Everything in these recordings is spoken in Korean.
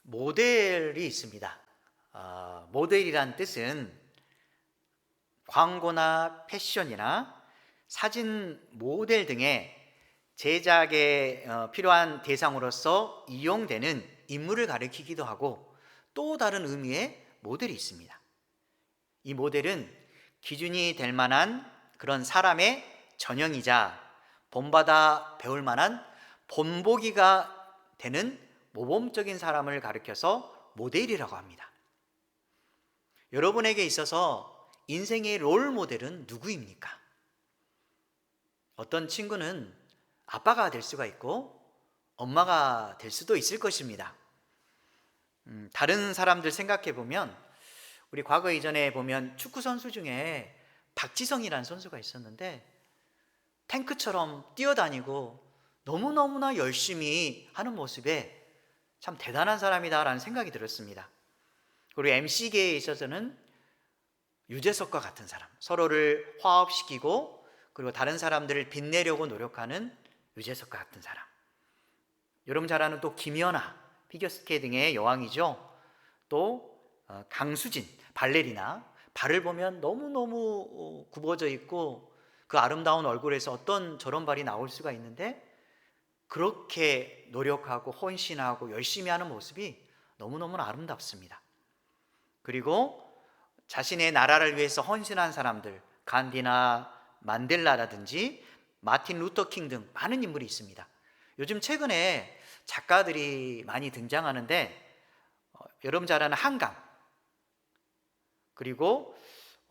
모델이 있습니다. 모델이란 뜻은 광고나 패션이나 사진 모델 등의 제작에 필요한 대상으로서 이용되는 인물을 가리키기도 하고, 또 다른 의미의 모델이 있습니다. 이 모델은 기준이 될 만한 그런 사람의 전형이자 본받아 배울 만한 본보기가 되는 모범적인 사람을 가리켜서 모델이라고 합니다. 여러분에게 있어서 인생의 롤 모델은 누구입니까? 어떤 친구는 아빠가 될 수가 있고 엄마가 될 수도 있을 것입니다. 다른 사람들 생각해 보면, 우리 과거 이전에 보면 축구 선수 중에 박지성이라는 선수가 있었는데, 탱크처럼 뛰어다니고 너무너무나 열심히 하는 모습에 참 대단한 사람이다라는 생각이 들었습니다. 그리고 MC계에 있어서는 유재석과 같은 사람, 서로를 화합시키고 그리고 다른 사람들을 빛내려고 노력하는 유재석과 같은 사람. 여러분 잘 아는 또 김연아, 피겨스케이팅의 여왕이죠. 또 강수진, 발레리나. 발을 보면 너무너무 굽어져 있고 그 아름다운 얼굴에서 어떤 저런 발이 나올 수가 있는데, 그렇게 노력하고 헌신하고 열심히 하는 모습이 너무너무 아름답습니다. 그리고 자신의 나라를 위해서 헌신한 사람들, 간디나 만델라라든지 마틴 루터 킹 등 많은 인물이 있습니다. 요즘 최근에 작가들이 많이 등장하는데, 여러분 잘 아는 한강, 그리고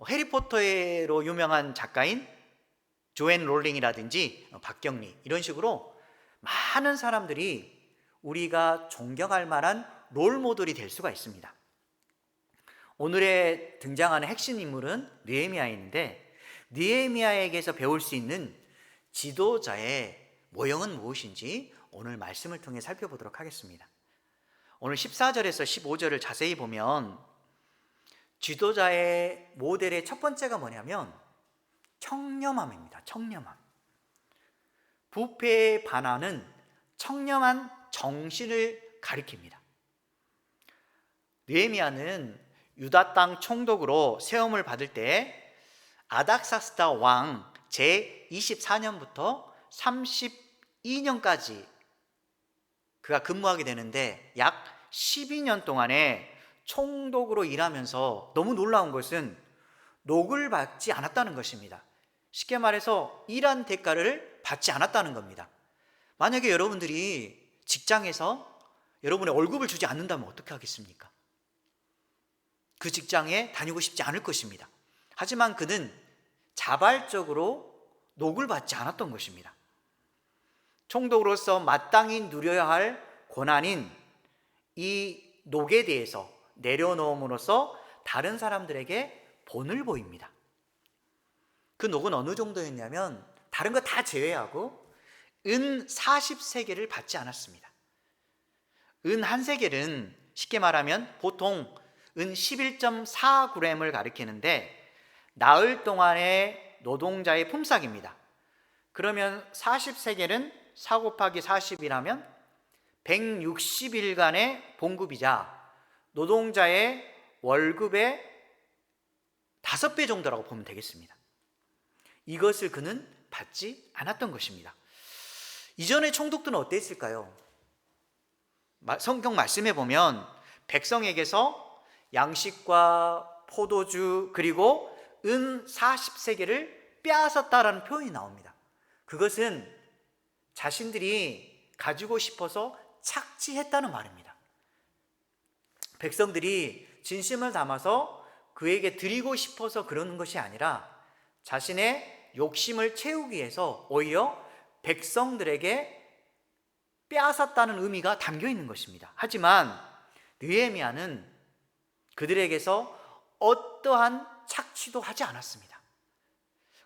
해리포터로 유명한 작가인 조앤 롤링이라든지 박경리, 이런 식으로 많은 사람들이 우리가 존경할 만한 롤 모델이 될 수가 있습니다. 오늘의 등장하는 핵심 인물은 느헤미야인데, 느헤미야에게서 배울 수 있는 지도자의 모형은 무엇인지 오늘 말씀을 통해 살펴보도록 하겠습니다. 오늘 14절에서 15절을 자세히 보면 지도자의 모델의 첫 번째가 뭐냐면 청렴함입니다. 청렴함. 부패에 반하는 청렴한 정신을 가리킵니다. 느헤미야는 유다 땅 총독으로 세움을 받을 때 아닥사스다 왕 제24년부터 32년까지 그가 근무하게 되는데, 약 12년 동안에 총독으로 일하면서 너무 놀라운 것은 녹을 받지 않았다는 것입니다. 쉽게 말해서 일한 대가를 받지 않았다는 겁니다. 만약에 여러분들이 직장에서 여러분의 월급을 주지 않는다면 어떻게 하겠습니까? 그 직장에 다니고 싶지 않을 것입니다. 하지만 그는 자발적으로 녹을 받지 않았던 것입니다. 총독으로서 마땅히 누려야 할 권한인 이 녹에 대해서 내려놓음으로써 다른 사람들에게 본을 보입니다. 그 녹은 어느 정도였냐면, 다른 거 다 제외하고 은 40세겔을 받지 않았습니다. 은 한 세겔은 쉽게 말하면 보통 은 11.4g을 가리키는데, 나흘 동안의 노동자의 품삯입니다. 그러면 40세겔은 4 곱하기 40이라면 160일간의 봉급이자 노동자의 월급의 5배 정도라고 보면 되겠습니다. 이것을 그는 받지 않았던 것입니다. 이전의 총독들은 어땠을까요? 성경 말씀에 보면 백성에게서 양식과 포도주 그리고 은 40세겔을 빼앗았다라는 표현이 나옵니다. 그것은 자신들이 가지고 싶어서 착취했다는 말입니다. 백성들이 진심을 담아서 그에게 드리고 싶어서 그러는 것이 아니라 자신의 욕심을 채우기 위해서 오히려 백성들에게 빼앗았다는 의미가 담겨 있는 것입니다. 하지만 느헤미야는 그들에게서 어떠한 착취도 하지 않았습니다.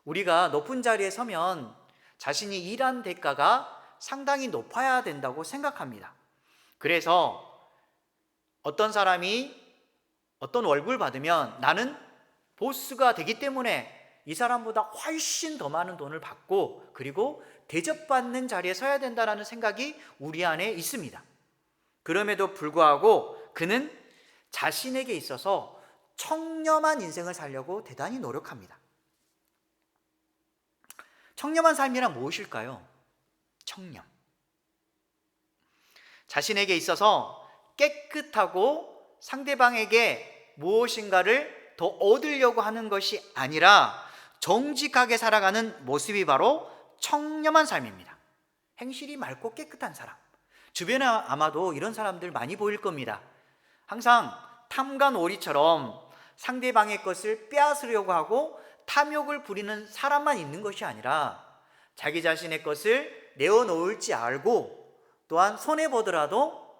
우리가 높은 자리에 서면 자신이 일한 대가가 상당히 높아야 된다고 생각합니다. 그래서 어떤 사람이 어떤 월급을 받으면 나는 보스가 되기 때문에 이 사람보다 훨씬 더 많은 돈을 받고 그리고 대접받는 자리에 서야 된다는 생각이 우리 안에 있습니다. 그럼에도 불구하고 그는 자신에게 있어서 청렴한 인생을 살려고 대단히 노력합니다. 청렴한 삶이란 무엇일까요? 청렴. 자신에게 있어서 깨끗하고 상대방에게 무엇인가를 더 얻으려고 하는 것이 아니라 정직하게 살아가는 모습이 바로 청렴한 삶입니다. 행실이 맑고 깨끗한 사람. 주변에 아마도 이런 사람들 많이 보일 겁니다. 항상 탐관오리처럼 상대방의 것을 빼앗으려고 하고 탐욕을 부리는 사람만 있는 것이 아니라 자기 자신의 것을 내어놓을지 알고 또한 손해보더라도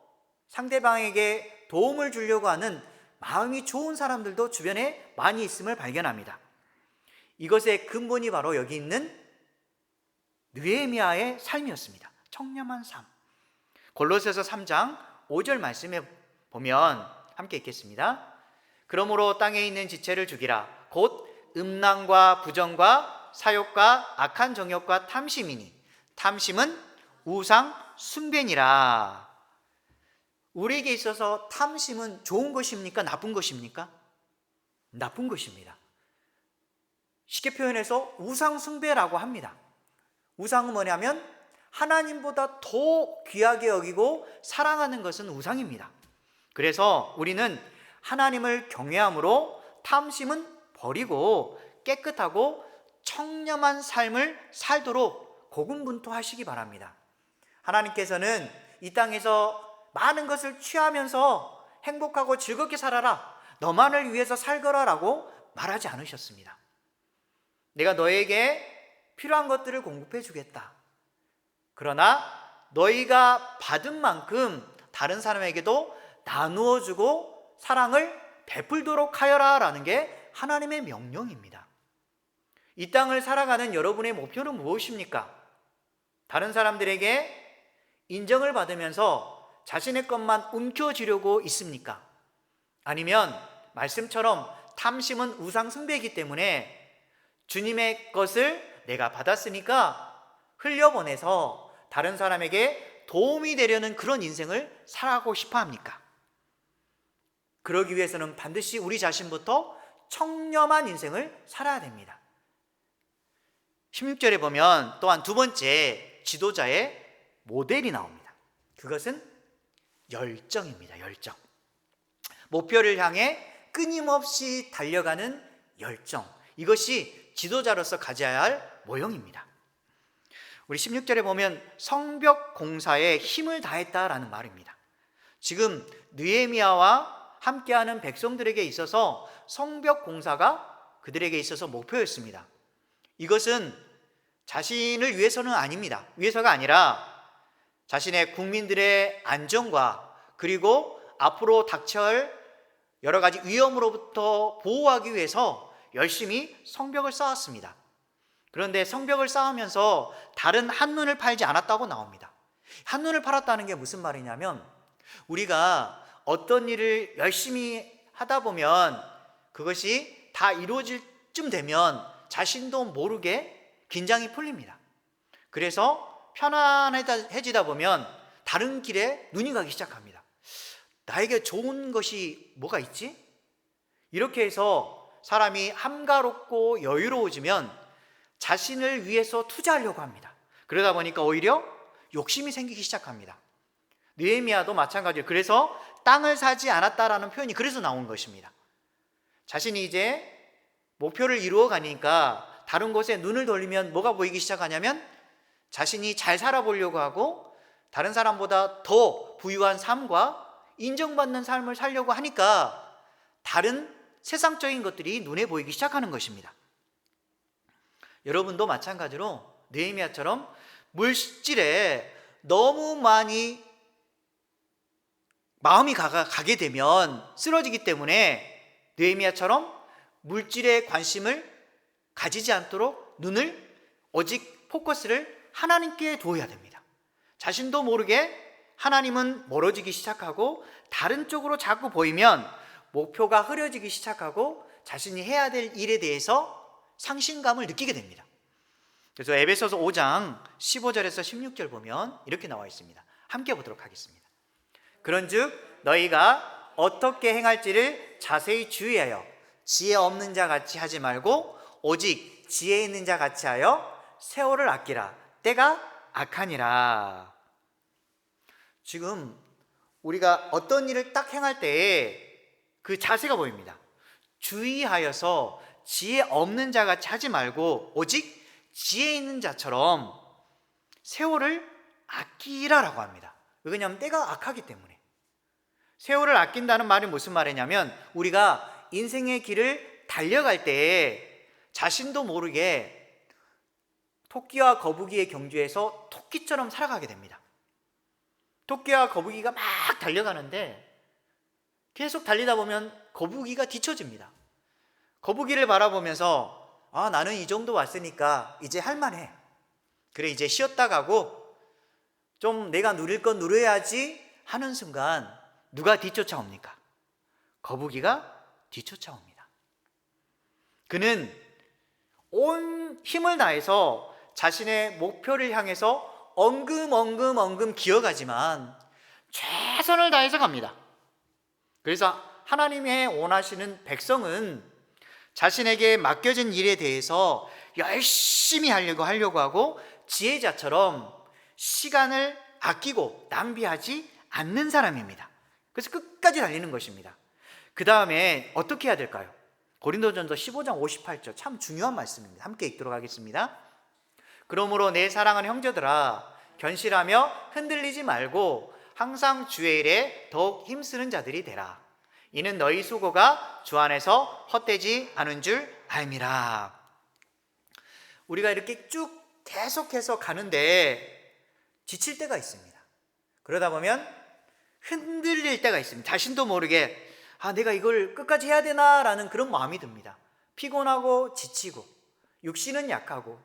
상대방에게 도움을 주려고 하는 마음이 좋은 사람들도 주변에 많이 있음을 발견합니다. 이것의 근본이 바로 여기 있는 느헤미야의 삶이었습니다. 청렴한 삶. 골로새서 3장 5절 말씀에 보면 함께 읽겠습니다. 그러므로 땅에 있는 지체를 죽이라. 곧 음란과 부정과 사욕과 악한 정욕과 탐심이니 탐심은 우상 숭배니라. 우리에게 있어서 탐심은 좋은 것입니까? 나쁜 것입니까? 나쁜 것입니다. 쉽게 표현해서 우상 숭배라고 합니다. 우상은 뭐냐면 하나님보다 더 귀하게 여기고 사랑하는 것은 우상입니다. 그래서 우리는 하나님을 경외함으로 탐심은 버리고 깨끗하고 청렴한 삶을 살도록 고군분투하시기 바랍니다. 하나님께서는 이 땅에서 많은 것을 취하면서 행복하고 즐겁게 살아라, 너만을 위해서 살거라 라고 말하지 않으셨습니다. 내가 너에게 필요한 것들을 공급해 주겠다. 그러나 너희가 받은 만큼 다른 사람에게도 나누어 주고 사랑을 베풀도록 하여라 라는 게 하나님의 명령입니다. 이 땅을 살아가는 여러분의 목표는 무엇입니까? 다른 사람들에게 인정을 받으면서 자신의 것만 움켜쥐려고 있습니까? 아니면 말씀처럼 탐심은 우상 숭배이기 때문에 주님의 것을 내가 받았으니까 흘려보내서 다른 사람에게 도움이 되려는 그런 인생을 살아가고 싶어 합니까? 그러기 위해서는 반드시 우리 자신부터 청렴한 인생을 살아야 됩니다. 16절에 보면 또한 두 번째 지도자의 모델이 나옵니다. 그것은 열정입니다. 열정. 목표를 향해 끊임없이 달려가는 열정. 이것이 지도자로서 가져야 할 모형입니다. 우리 16절에 보면 성벽 공사에 힘을 다했다라는 말입니다. 지금 느헤미야와 함께하는 백성들에게 있어서 성벽 공사가 그들에게 있어서 목표였습니다. 이것은 자신을 위해서는 아닙니다. 위해서가 아니라 자신의 국민들의 안전과 그리고 앞으로 닥쳐올 여러 가지 위험으로부터 보호하기 위해서 열심히 성벽을 쌓았습니다. 그런데 성벽을 쌓으면서 다른 한눈을 팔지 않았다고 나옵니다. 한눈을 팔았다는 게 무슨 말이냐면 우리가 어떤 일을 열심히 하다 보면 그것이 다 이루어질 쯤 되면 자신도 모르게 긴장이 풀립니다. 그래서 편안해지다 보면 다른 길에 눈이 가기 시작합니다. 나에게 좋은 것이 뭐가 있지? 이렇게 해서 사람이 한가롭고 여유로워지면 자신을 위해서 투자하려고 합니다. 그러다 보니까 오히려 욕심이 생기기 시작합니다. 느헤미야도 마찬가지예요. 그래서 땅을 사지 않았다라는 표현이 그래서 나온 것입니다. 자신이 이제 목표를 이루어 가니까 다른 곳에 눈을 돌리면 뭐가 보이기 시작하냐면 자신이 잘 살아보려고 하고 다른 사람보다 더 부유한 삶과 인정받는 삶을 살려고 하니까 다른 세상적인 것들이 눈에 보이기 시작하는 것입니다. 여러분도 마찬가지로 느헤미야처럼 물질에 너무 많이 마음이 가게 되면 쓰러지기 때문에 느헤미야처럼 물질에 관심을 가지지 않도록 눈을 오직 포커스를 하나님께 두어야 됩니다. 자신도 모르게 하나님은 멀어지기 시작하고 다른 쪽으로 자꾸 보이면 목표가 흐려지기 시작하고 자신이 해야 될 일에 대해서 상실감을 느끼게 됩니다. 그래서 에베소서 5장 15절에서 16절 보면 이렇게 나와 있습니다. 함께 보도록 하겠습니다. 그런즉 너희가 어떻게 행할지를 자세히 주의하여 지혜 없는 자 같이 하지 말고 오직 지혜 있는 자 같이 하여 세월을 아끼라. 때가 악하니라. 지금 우리가 어떤 일을 딱 행할 때에 그 자세가 보입니다. 주의하여서 지혜 없는 자 같이 하지 말고 오직 지혜 있는 자처럼 세월을 아끼라라고 합니다. 왜냐하면 때가 악하기 때문에. 세월을 아낀다는 말이 무슨 말이냐면 우리가 인생의 길을 달려갈 때에 자신도 모르게 토끼와 거북이의 경주에서 토끼처럼 살아가게 됩니다. 토끼와 거북이가 막 달려가는데 계속 달리다 보면 거북이가 뒤처집니다. 거북이를 바라보면서 나는 이 정도 왔으니까 이제 할만해. 그래, 이제 쉬었다 가고 좀 내가 누릴 건 누려야지 하는 순간 누가 뒤쫓아옵니까? 거북이가 뒤쫓아옵니다. 그는 온 힘을 다해서 자신의 목표를 향해서 엉금 기어가지만 최선을 다해서 갑니다. 그래서 하나님의 원하시는 백성은 자신에게 맡겨진 일에 대해서 열심히 하려고 하고 지혜자처럼 시간을 아끼고 낭비하지 않는 사람입니다. 그래서 끝까지 달리는 것입니다. 그 다음에 어떻게 해야 될까요? 고린도전서 15장 58절, 참 중요한 말씀입니다. 함께 읽도록 하겠습니다. 그러므로 내 사랑하는 형제들아, 견실하며 흔들리지 말고 항상 주의 일에 더욱 힘쓰는 자들이 되라. 이는 너희 수고가 주 안에서 헛되지 않은 줄 알미라. 우리가 이렇게 쭉 계속해서 가는데 지칠 때가 있습니다. 그러다 보면 흔들릴 때가 있습니다. 자신도 모르게 내가 이걸 끝까지 해야 되나라는 그런 마음이 듭니다. 피곤하고 지치고 육신은 약하고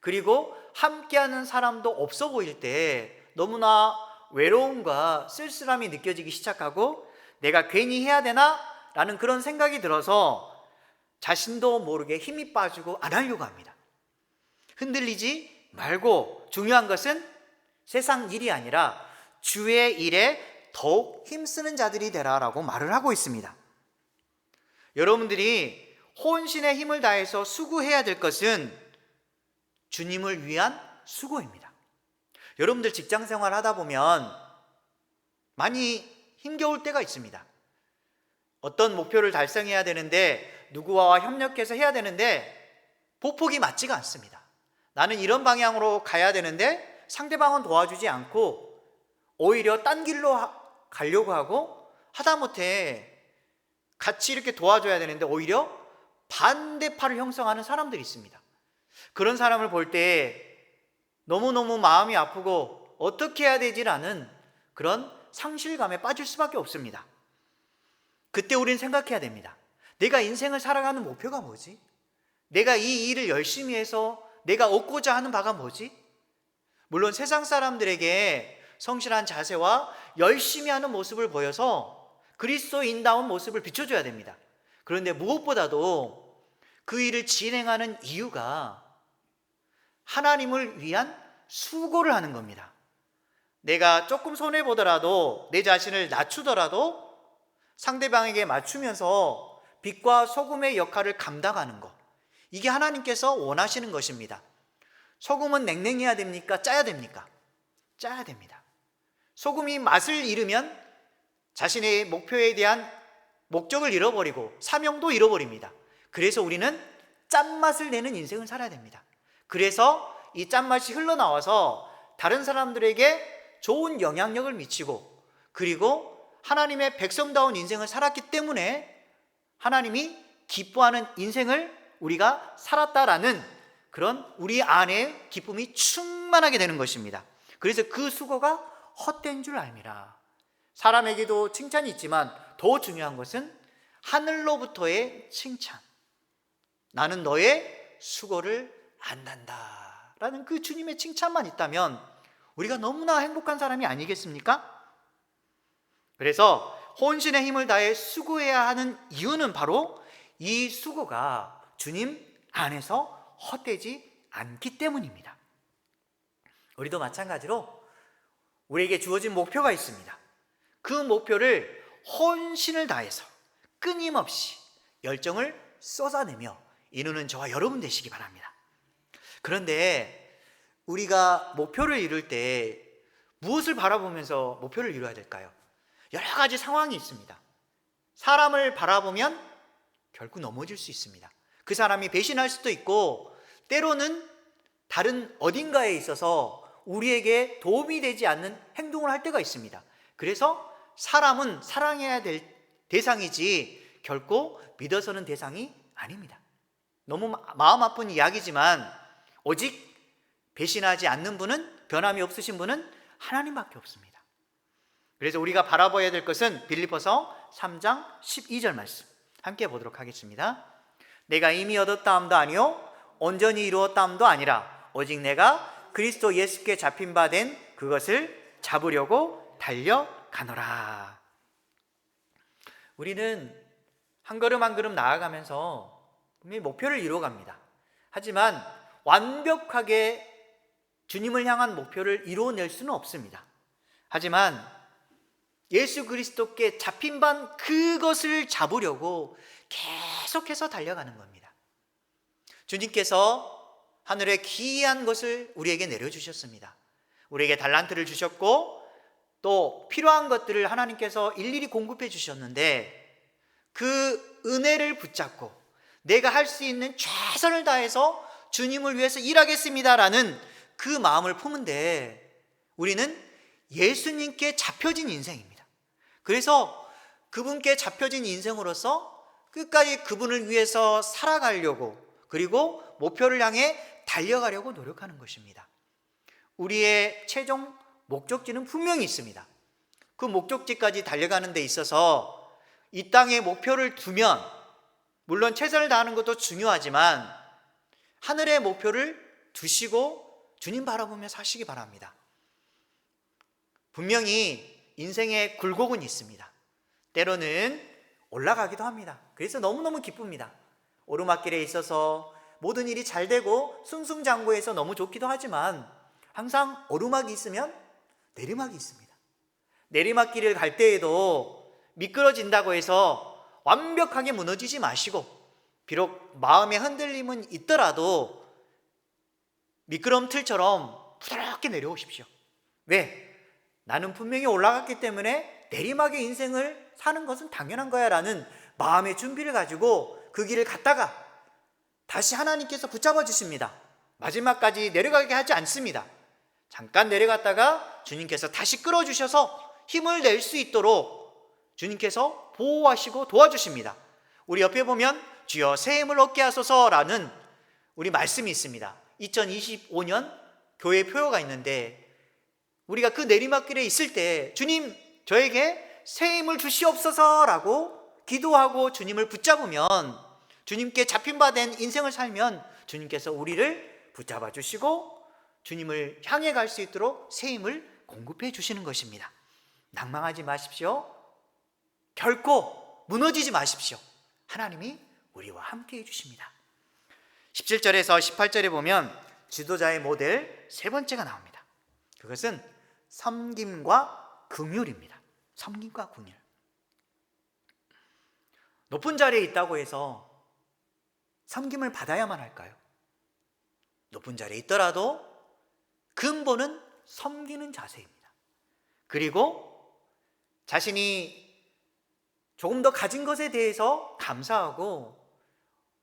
그리고 함께하는 사람도 없어 보일 때 너무나 외로움과 쓸쓸함이 느껴지기 시작하고 내가 괜히 해야 되나? 라는 그런 생각이 들어서 자신도 모르게 힘이 빠지고 안 하려고 합니다. 흔들리지 말고 중요한 것은 세상 일이 아니라 주의 일에 더욱 힘쓰는 자들이 되라라고 말을 하고 있습니다. 여러분들이 혼신의 힘을 다해서 수고해야 될 것은 주님을 위한 수고입니다. 여러분들 직장 생활 하다 보면 많이 힘겨울 때가 있습니다. 어떤 목표를 달성해야 되는데 누구와 협력해서 해야 되는데 보폭이 맞지가 않습니다. 나는 이런 방향으로 가야 되는데 상대방은 도와주지 않고 오히려 딴 길로 가려고 하고 하다못해 같이 이렇게 도와줘야 되는데 오히려 반대파를 형성하는 사람들이 있습니다. 그런 사람을 볼 때 너무너무 마음이 아프고 어떻게 해야 되지라는 그런 상실감에 빠질 수밖에 없습니다. 그때 우린 생각해야 됩니다. 내가 인생을 살아가는 목표가 뭐지? 내가 이 일을 열심히 해서 내가 얻고자 하는 바가 뭐지? 물론 세상 사람들에게 성실한 자세와 열심히 하는 모습을 보여서 그리스도인다운 모습을 비춰줘야 됩니다. 그런데 무엇보다도 그 일을 진행하는 이유가 하나님을 위한 수고를 하는 겁니다. 내가 조금 손해보더라도 내 자신을 낮추더라도 상대방에게 맞추면서 빛과 소금의 역할을 감당하는 것, 이게 하나님께서 원하시는 것입니다. 소금은 냉랭해야 됩니까? 짜야 됩니까? 짜야 됩니다. 소금이 맛을 잃으면 자신의 목표에 대한 목적을 잃어버리고 사명도 잃어버립니다. 그래서 우리는 짠맛을 내는 인생을 살아야 됩니다. 그래서 이 짠맛이 흘러나와서 다른 사람들에게 좋은 영향력을 미치고 그리고 하나님의 백성다운 인생을 살았기 때문에 하나님이 기뻐하는 인생을 우리가 살았다라는 그런 우리 안에 기쁨이 충만하게 되는 것입니다. 그래서 그 수고가 헛된 줄 알미라. 사람에게도 칭찬이 있지만 더 중요한 것은 하늘로부터의 칭찬. 나는 너의 수고를 안단다 라는 그 주님의 칭찬만 있다면 우리가 너무나 행복한 사람이 아니겠습니까? 그래서 혼신의 힘을 다해 수고해야 하는 이유는 바로 이 수고가 주님 안에서 헛되지 않기 때문입니다. 우리도 마찬가지로 우리에게 주어진 목표가 있습니다. 그 목표를 헌신을 다해서 끊임없이 열정을 쏟아내며 이루는 저와 여러분 되시기 바랍니다. 그런데 우리가 목표를 이룰 때 무엇을 바라보면서 목표를 이루어야 될까요? 여러 가지 상황이 있습니다. 사람을 바라보면 결국 넘어질 수 있습니다. 그 사람이 배신할 수도 있고, 때로는 다른 어딘가에 있어서 우리에게 도움이 되지 않는 행동을 할 때가 있습니다. 그래서 사람은 사랑해야 될 대상이지 결코 믿어서는 대상이 아닙니다. 너무 마음 아픈 이야기지만 오직 배신하지 않는 분은, 변함이 없으신 분은 하나님밖에 없습니다. 그래서 우리가 바라봐야 될 것은 빌립보서 3장 12절 말씀 함께 보도록 하겠습니다. 내가 이미 얻었다함도 아니요 온전히 이루었다함도 아니라 오직 내가 그리스도 예수께 잡힌 바 된 그것을 잡으려고 달려가노라. 우리는 한 걸음 한 걸음 나아가면서 분명히 목표를 이루어갑니다. 하지만 완벽하게 주님을 향한 목표를 이루어낼 수는 없습니다. 하지만 예수 그리스도께 잡힌 바 그것을 잡으려고 계속해서 달려가는 겁니다. 주님께서 하늘에 귀한 것을 우리에게 내려주셨습니다. 우리에게 달란트를 주셨고 또 필요한 것들을 하나님께서 일일이 공급해 주셨는데, 그 은혜를 붙잡고 내가 할 수 있는 최선을 다해서 주님을 위해서 일하겠습니다라는 그 마음을 품은데, 우리는 예수님께 잡혀진 인생입니다. 그래서 그분께 잡혀진 인생으로서 끝까지 그분을 위해서 살아가려고, 그리고 목표를 향해 달려가려고 노력하는 것입니다. 우리의 최종 목적지는 분명히 있습니다. 그 목적지까지 달려가는 데 있어서 이 땅에 목표를 두면 물론 최선을 다하는 것도 중요하지만 하늘의 목표를 두시고 주님 바라보며 사시기 바랍니다. 분명히 인생의 굴곡은 있습니다. 때로는 올라가기도 합니다. 그래서 너무너무 기쁩니다. 오르막길에 있어서 모든 일이 잘 되고 승승장구해서 너무 좋기도 하지만 항상 오르막이 있으면 내리막이 있습니다. 내리막길을 갈 때에도 미끄러진다고 해서 완벽하게 무너지지 마시고, 비록 마음의 흔들림은 있더라도 미끄럼틀처럼 부드럽게 내려오십시오. 왜? 나는 분명히 올라갔기 때문에 내리막의 인생을 사는 것은 당연한 거야 라는 마음의 준비를 가지고 그 길을 갔다가 다시 하나님께서 붙잡아 주십니다. 마지막까지 내려가게 하지 않습니다. 잠깐 내려갔다가 주님께서 다시 끌어주셔서 힘을 낼 수 있도록 주님께서 보호하시고 도와주십니다. 우리 옆에 보면 주여 새 힘을 얻게 하소서라는 우리 말씀이 있습니다. 2025년 교회 표어가 있는데, 우리가 그 내리막길에 있을 때 주님 저에게 새 힘을 주시옵소서라고 기도하고 주님을 붙잡으면, 주님께 잡힌 바 된 인생을 살면 주님께서 우리를 붙잡아 주시고 주님을 향해 갈 수 있도록 새 힘을 공급해 주시는 것입니다. 낭망하지 마십시오. 결코 무너지지 마십시오. 하나님이 우리와 함께 해주십니다. 17절에서 18절에 보면 지도자의 모델 세 번째가 나옵니다. 그것은 섬김과 긍휼입니다. 섬김과 긍휼. 높은 자리에 있다고 해서 섬김을 받아야만 할까요? 높은 자리에 있더라도 근본은 섬기는 자세입니다. 그리고 자신이 조금 더 가진 것에 대해서 감사하고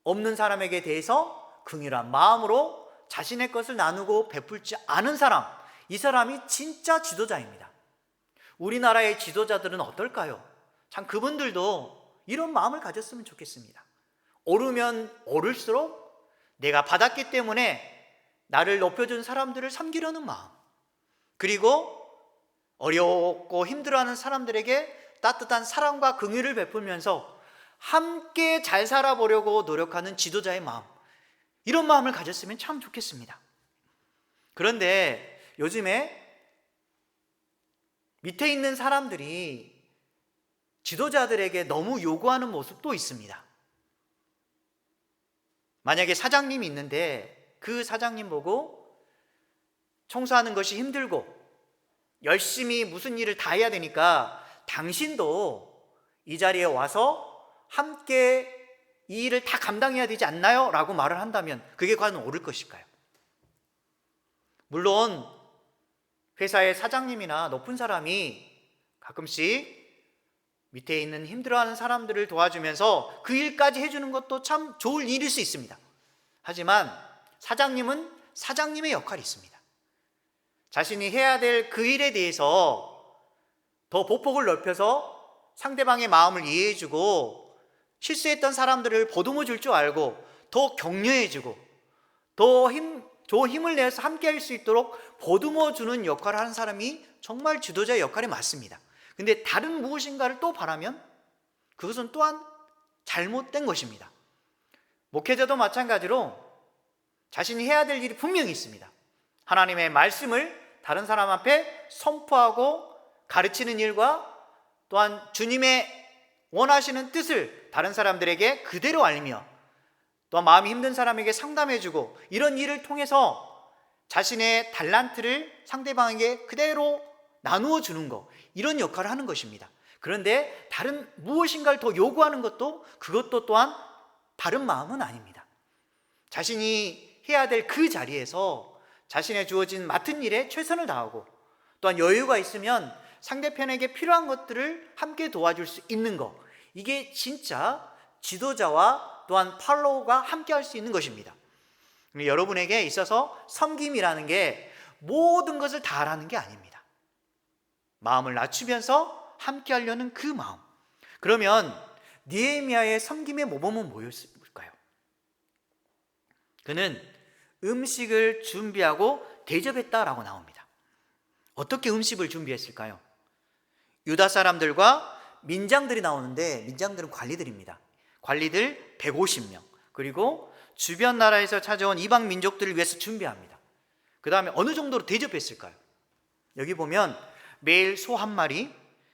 없는 사람에게 대해서 긍휼한 마음으로 자신의 것을 나누고 베풀지 않은 사람, 이 사람이 진짜 지도자입니다. 우리나라의 지도자들은 어떨까요? 참 그분들도 이런 마음을 가졌으면 좋겠습니다. 오르면 오를수록 내가 받았기 때문에 나를 높여준 사람들을 섬기려는 마음, 그리고 어렵고 힘들어하는 사람들에게 따뜻한 사랑과 긍휼을 베풀면서 함께 잘 살아보려고 노력하는 지도자의 마음, 이런 마음을 가졌으면 참 좋겠습니다. 그런데 요즘에 밑에 있는 사람들이 지도자들에게 너무 요구하는 모습도 있습니다. 만약에 사장님이 있는데 그 사장님 보고 청소하는 것이 힘들고 열심히 무슨 일을 다 해야 되니까 당신도 이 자리에 와서 함께 이 일을 다 감당해야 되지 않나요? 라고 말을 한다면 그게 과연 옳을 것일까요? 물론 회사의 사장님이나 높은 사람이 가끔씩 밑에 있는 힘들어하는 사람들을 도와주면서 그 일까지 해주는 것도 참 좋을 일일 수 있습니다. 하지만 사장님은 사장님의 역할이 있습니다. 자신이 해야 될 그 일에 대해서 더 보폭을 넓혀서 상대방의 마음을 이해해주고 실수했던 사람들을 보듬어 줄 줄 알고 더 격려해주고 더 좋은 힘을 내서 함께 할 수 있도록 보듬어 주는 역할을 하는 사람이 정말 지도자의 역할이 맞습니다. 근데 다른 무엇인가를 또 바라면 그것은 또한 잘못된 것입니다. 목회자도 마찬가지로 자신이 해야 될 일이 분명히 있습니다. 하나님의 말씀을 다른 사람 앞에 선포하고 가르치는 일과 또한 주님의 원하시는 뜻을 다른 사람들에게 그대로 알리며 또한 마음이 힘든 사람에게 상담해주고 이런 일을 통해서 자신의 달란트를 상대방에게 그대로 나누어 주는 것, 이런 역할을 하는 것입니다. 그런데 다른 무엇인가를 더 요구하는 그것도 또한 바른 마음은 아닙니다. 자신이 해야 될 그 자리에서 자신의 주어진 맡은 일에 최선을 다하고 또한 여유가 있으면 상대편에게 필요한 것들을 함께 도와줄 수 있는 것, 이게 진짜 지도자와 또한 팔로워가 함께 할 수 있는 것입니다. 여러분에게 있어서 섬김이라는 게 모든 것을 다 하라는 게 아닙니다. 마음을 낮추면서 함께 하려는 그 마음. 그러면 느헤미야의 섬김의 모범은 뭐였을까요? 그는 음식을 준비하고 대접했다라고 나옵니다. 어떻게 음식을 준비했을까요? 유다 사람들과 민장들이 나오는데 민장들은 관리들입니다. 관리들 150명, 그리고 주변 나라에서 찾아온 이방 민족들을 위해서 준비합니다. 그 다음에 어느 정도로 대접했을까요? 여기 보면 매일 소 1마리,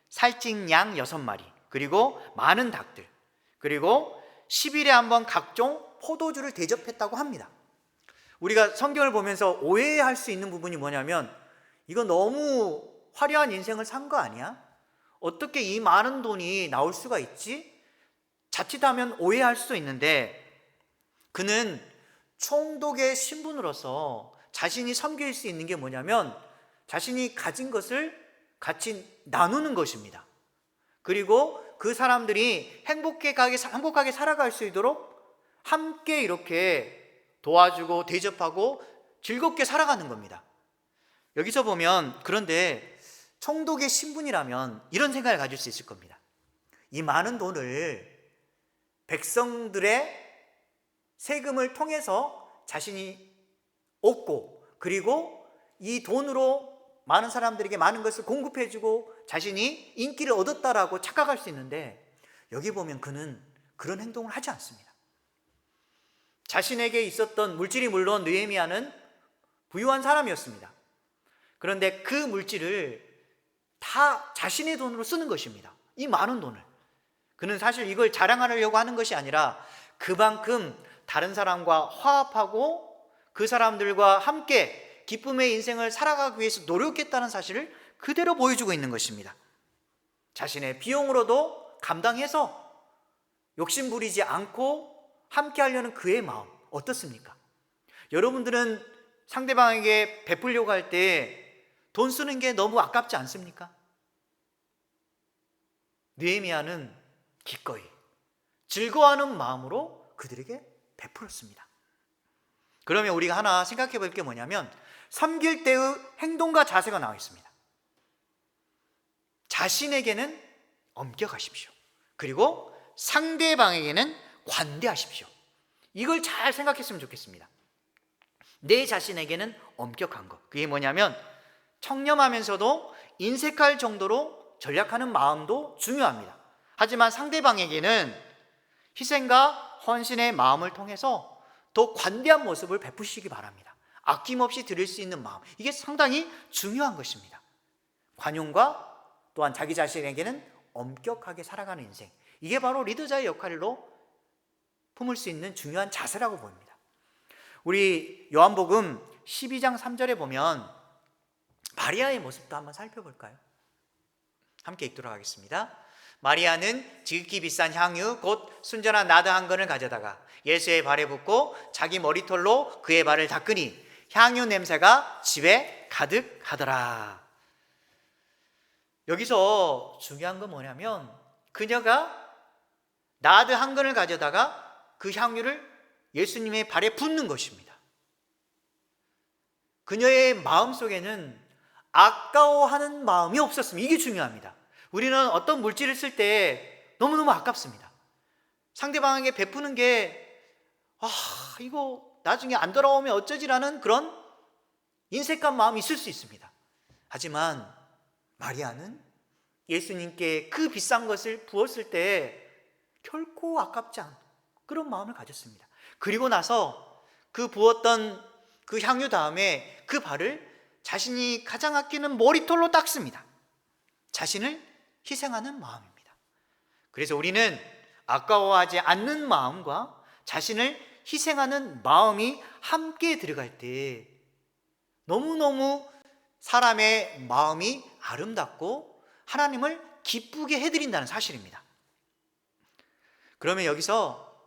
살찐 양 6마리, 그리고 많은 닭들, 그리고 10일에 한 번 각종 포도주를 대접했다고 합니다. 우리가 성경을 보면서 오해할 수 있는 부분이 뭐냐면, 이거 너무 화려한 인생을 산 거 아니야? 어떻게 이 많은 돈이 나올 수가 있지? 자칫하면 오해할 수도 있는데, 그는 총독의 신분으로서 자신이 섬길 수 있는 게 뭐냐면 자신이 가진 것을 같이 나누는 것입니다. 그리고 그 사람들이 행복하게 살아갈 수 있도록 함께 이렇게 도와주고 대접하고 즐겁게 살아가는 겁니다. 여기서 보면, 그런데 총독의 신분이라면 이런 생각을 가질 수 있을 겁니다. 이 많은 돈을 백성들의 세금을 통해서 자신이 얻고, 그리고 이 돈으로 많은 사람들에게 많은 것을 공급해주고 자신이 인기를 얻었다라고 착각할 수 있는데, 여기 보면 그는 그런 행동을 하지 않습니다. 자신에게 있었던 물질이, 물론 느헤미야는 부유한 사람이었습니다. 그런데 그 물질을 다 자신의 돈으로 쓰는 것입니다. 이 많은 돈을. 그는 사실 이걸 자랑하려고 하는 것이 아니라 그만큼 다른 사람과 화합하고 그 사람들과 함께 기쁨의 인생을 살아가기 위해서 노력했다는 사실을 그대로 보여주고 있는 것입니다. 자신의 비용으로도 감당해서 욕심 부리지 않고 함께 하려는 그의 마음, 어떻습니까? 여러분들은 상대방에게 베풀려고 할 때 돈 쓰는 게 너무 아깝지 않습니까? 느헤미야는 기꺼이 즐거워하는 마음으로 그들에게 베풀었습니다. 그러면 우리가 하나 생각해 볼 게 뭐냐면, 섬길 때의 행동과 자세가 나와 있습니다. 자신에게는 엄격하십시오. 그리고 상대방에게는 관대하십시오. 이걸 잘 생각했으면 좋겠습니다. 내 자신에게는 엄격한 것, 그게 뭐냐면 청렴하면서도 인색할 정도로 전략하는 마음도 중요합니다. 하지만 상대방에게는 희생과 헌신의 마음을 통해서 더 관대한 모습을 베푸시기 바랍니다. 아낌없이 드릴 수 있는 마음, 이게 상당히 중요한 것입니다. 관용과 또한 자기 자신에게는 엄격하게 살아가는 인생, 이게 바로 리더자의 역할로 품을 수 있는 중요한 자세라고 보입니다. 우리 요한복음 12장 3절에 보면 마리아의 모습도 한번 살펴볼까요? 함께 읽도록 하겠습니다. 마리아는 지극히 비싼 향유 곧 순전한 나드 한 건을 가져다가 예수의 발에 붓고 자기 머리털로 그의 발을 닦으니 향유 냄새가 집에 가득하더라. 여기서 중요한 건 뭐냐면 그녀가 나드 한 건을 가져다가 그 향유를 예수님의 발에 붓는 것입니다. 그녀의 마음속에는 아까워하는 마음이 없었습니다. 이게 중요합니다. 우리는 어떤 물질을 쓸 때 너무너무 아깝습니다. 상대방에게 베푸는 게 이거 나중에 안 돌아오면 어쩌지라는 그런 인색한 마음이 있을 수 있습니다. 하지만 마리아는 예수님께 그 비싼 것을 부었을 때 결코 아깝지 않은 그런 마음을 가졌습니다. 그리고 나서 그 부었던 그 향유 다음에 그 발을 자신이 가장 아끼는 머리털로 닦습니다. 자신을 희생하는 마음입니다. 그래서 우리는 아까워하지 않는 마음과 자신을 희생하는 마음이 함께 들어갈 때 너무너무 사람의 마음이 아름답고 하나님을 기쁘게 해드린다는 사실입니다. 그러면 여기서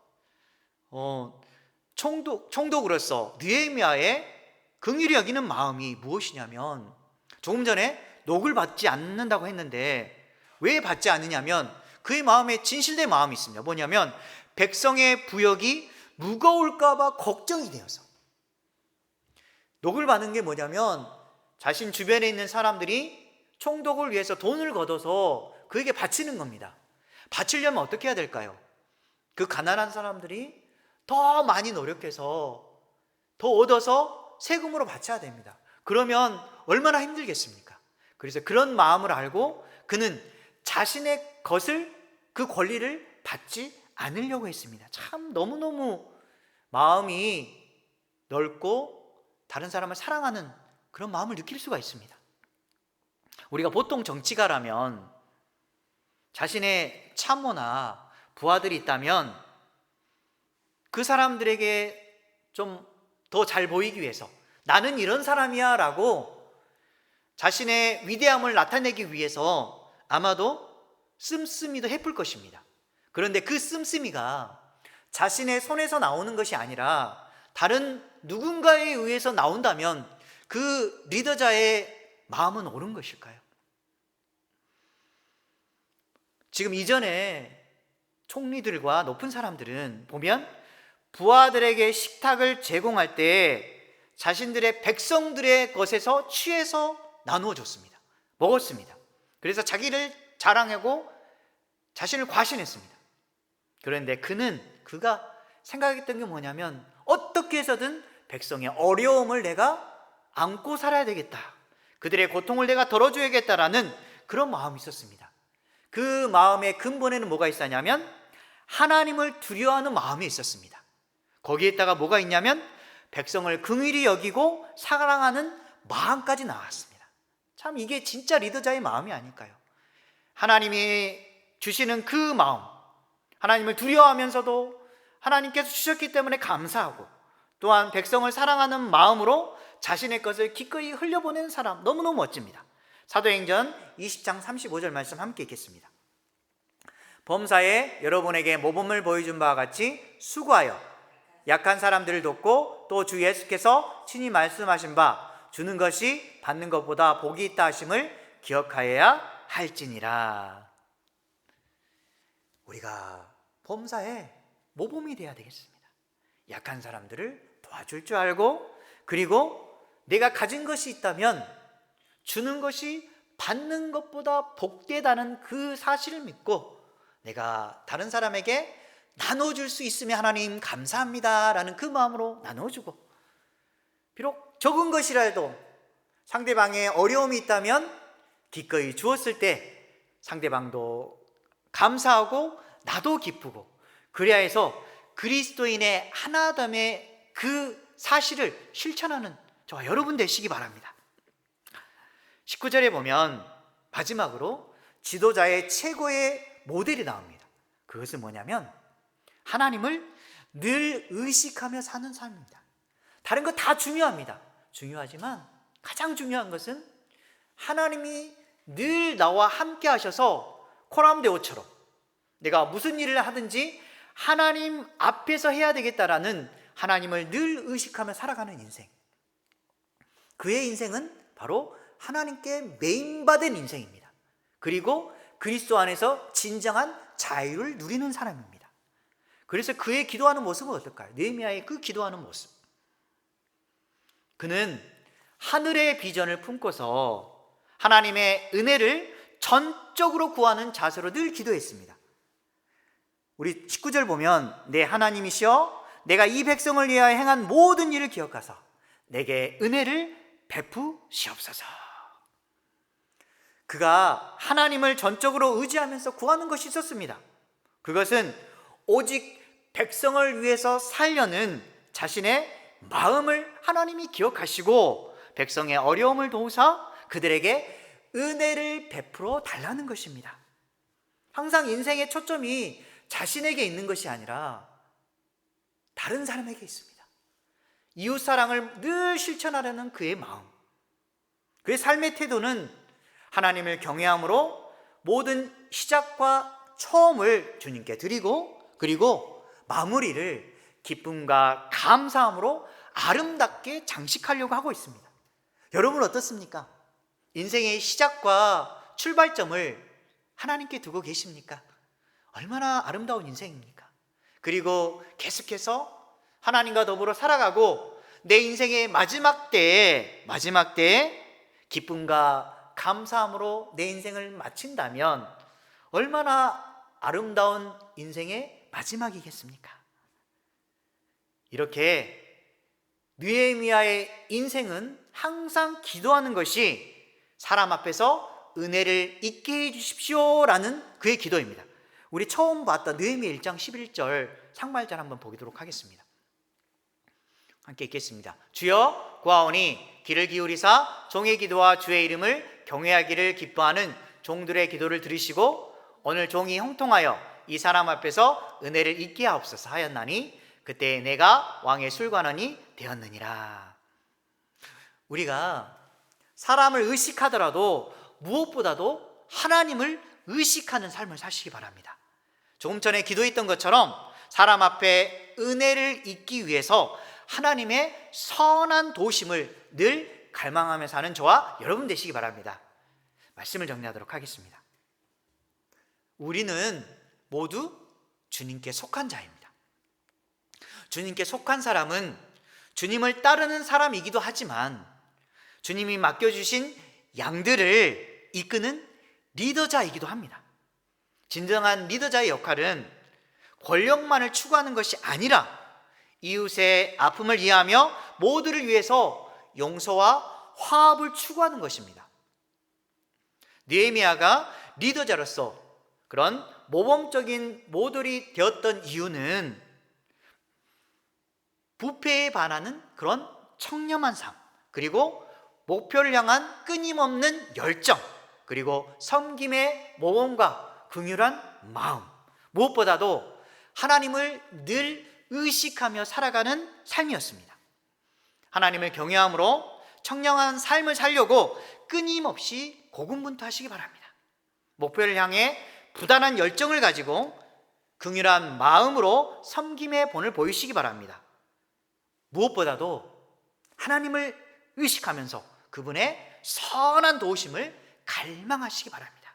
총독으로서 느헤미야의 긍휼히 여기는 마음이 무엇이냐면, 조금 전에 녹을 받지 않는다고 했는데 왜 받지 않느냐면 그의 마음에 진실된 마음이 있습니다. 뭐냐면 백성의 부역이 무거울까 봐 걱정이 되어서. 녹을 받는 게 뭐냐면 자신 주변에 있는 사람들이 총독을 위해서 돈을 걷어서 그에게 바치는 겁니다. 바치려면 어떻게 해야 될까요? 그 가난한 사람들이 더 많이 노력해서 더 얻어서 세금으로 바쳐야 됩니다. 그러면 얼마나 힘들겠습니까? 그래서 그런 마음을 알고 그는 자신의 것을, 그 권리를 받지 않으려고 했습니다. 참 너무너무 마음이 넓고 다른 사람을 사랑하는 그런 마음을 느낄 수가 있습니다. 우리가 보통 정치가라면 자신의 참모나 부하들이 있다면 그 사람들에게 좀 더 잘 보이기 위해서 나는 이런 사람이야 라고 자신의 위대함을 나타내기 위해서 아마도 씀씀이도 해쁠 것입니다. 그런데 그 씀씀이가 자신의 손에서 나오는 것이 아니라 다른 누군가에 의해서 나온다면 그 리더자의 마음은 옳은 것일까요? 지금 이전에 총리들과 높은 사람들은 보면 부하들에게 식탁을 제공할 때 자신들의 백성들의 것에서 취해서 나누어 줬습니다. 먹었습니다. 그래서 자기를 자랑하고 자신을 과신했습니다. 그런데 그가 생각했던 게 뭐냐면 어떻게 해서든 백성의 어려움을 내가 안고 살아야 되겠다, 그들의 고통을 내가 덜어줘야겠다라는 그런 마음이 있었습니다. 그 마음의 근본에는 뭐가 있었냐면 하나님을 두려워하는 마음이 있었습니다. 거기에다가 뭐가 있냐면 백성을 긍휼히 여기고 사랑하는 마음까지 나왔습니다. 참 이게 진짜 리더자의 마음이 아닐까요? 하나님이 주시는 그 마음, 하나님을 두려워하면서도 하나님께서 주셨기 때문에 감사하고 또한 백성을 사랑하는 마음으로 자신의 것을 기꺼이 흘려보내는 사람, 너무너무 멋집니다. 사도행전 20장 35절 말씀 함께 읽겠습니다. 범사에 여러분에게 모범을 보여준 바와 같이 수고하여 약한 사람들을 돕고 또 주 예수께서 친히 말씀하신 바 주는 것이 받는 것보다 복이 있다 하심을 기억하여야 할지니라. 우리가 범사에 모범이 되어야 되겠습니다. 약한 사람들을 도와줄 줄 알고, 그리고 내가 가진 것이 있다면 주는 것이 받는 것보다 복되다는 그 사실을 믿고 내가 다른 사람에게 나눠줄 수 있으면 하나님 감사합니다 라는 그 마음으로 나눠주고, 비록 적은 것이라도 상대방의 어려움이 있다면 기꺼이 주었을 때 상대방도 감사하고 나도 기쁘고, 그래야 해서 그리스도인의 하나됨의 그 사실을 실천하는 저와 여러분 되시기 바랍니다. 19절에 보면 마지막으로 지도자의 최고의 모델이 나옵니다. 그것은 뭐냐면 하나님을 늘 의식하며 사는 삶입니다. 다른 거 다 중요합니다. 중요하지만 가장 중요한 것은 하나님이 늘 나와 함께 하셔서 코람데오처럼 내가 무슨 일을 하든지 하나님 앞에서 해야 되겠다라는 하나님을 늘 의식하며 살아가는 인생, 그의 인생은 바로 하나님께 메인받은 인생입니다. 그리고 그리스도 안에서 진정한 자유를 누리는 사람입니다. 그래서 그의 기도하는 모습은 어떨까요? 느헤미야의 그 기도하는 모습, 그는 하늘의 비전을 품고서 하나님의 은혜를 전적으로 구하는 자세로 늘 기도했습니다. 우리 19절 보면 내 하나님이시여 내가 이 백성을 위하여 행한 모든 일을 기억하사 내게 은혜를 베푸시옵소서. 그가 하나님을 전적으로 의지하면서 구하는 것이 있었습니다. 그것은 오직 백성을 위해서 살려는 자신의 마음을 하나님이 기억하시고 백성의 어려움을 도우사 그들에게 은혜를 베풀어 달라는 것입니다. 항상 인생의 초점이 자신에게 있는 것이 아니라 다른 사람에게 있습니다. 이웃사랑을 늘 실천하려는 그의 마음, 그의 삶의 태도는 하나님을 경외함으로 모든 시작과 처음을 주님께 드리고 그리고 마무리를 기쁨과 감사함으로 아름답게 장식하려고 하고 있습니다. 여러분 어떻습니까? 인생의 시작과 출발점을 하나님께 두고 계십니까? 얼마나 아름다운 인생입니까? 그리고 계속해서 하나님과 더불어 살아가고 내 인생의 마지막 때에 기쁨과 감사함으로 내 인생을 마친다면 얼마나 아름다운 인생의 마지막이겠습니까? 이렇게 느헤미야의 인생은 항상 기도하는 것이 사람 앞에서 은혜를 잊게 해주십시오라는 그의 기도입니다. 우리 처음 봤던 느헤미야 1장 11절 상말절 한번 보도록 하겠습니다. 함께 읽겠습니다. 주여 구하오니 귀를 기울이사 종의 기도와 주의 이름을 경외하기를 기뻐하는 종들의 기도를 들으시고 오늘 종이 형통하여 이 사람 앞에서 은혜를 잊게 하옵소서 하였나니 그때 내가 왕의 술관원이 되었느니라. 우리가 사람을 의식하더라도 무엇보다도 하나님을 의식하는 삶을 사시기 바랍니다. 조금 전에 기도했던 것처럼 사람 앞에 은혜를 잊기 위해서 하나님의 선한 도심을 늘 갈망하며 사는 저와 여러분 되시기 바랍니다. 말씀을 정리하도록 하겠습니다. 우리는 모두 주님께 속한 자입니다. 주님께 속한 사람은 주님을 따르는 사람이기도 하지만 주님이 맡겨주신 양들을 이끄는 리더자이기도 합니다. 진정한 리더자의 역할은 권력만을 추구하는 것이 아니라 이웃의 아픔을 이해하며 모두를 위해서 용서와 화합을 추구하는 것입니다. 느헤미야가 리더자로서 그런 모범적인 모델이 되었던 이유는 부패에 반하는 그런 청렴한 삶, 그리고 목표를 향한 끊임없는 열정, 그리고 섬김의 모범과 긍휼한 마음, 무엇보다도 하나님을 늘 의식하며 살아가는 삶이었습니다. 하나님을 경외함으로 청량한 삶을 살려고 끊임없이 고군분투하시기 바랍니다. 목표를 향해 부단한 열정을 가지고 긍휼한 마음으로 섬김의 본을 보이시기 바랍니다. 무엇보다도 하나님을 의식하면서 그분의 선한 도우심을 갈망하시기 바랍니다.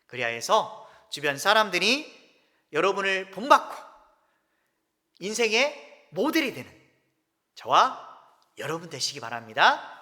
그리하여 해서 주변 사람들이 여러분을 본받고 인생의 모델이 되는 저와 여러분 되시기 바랍니다.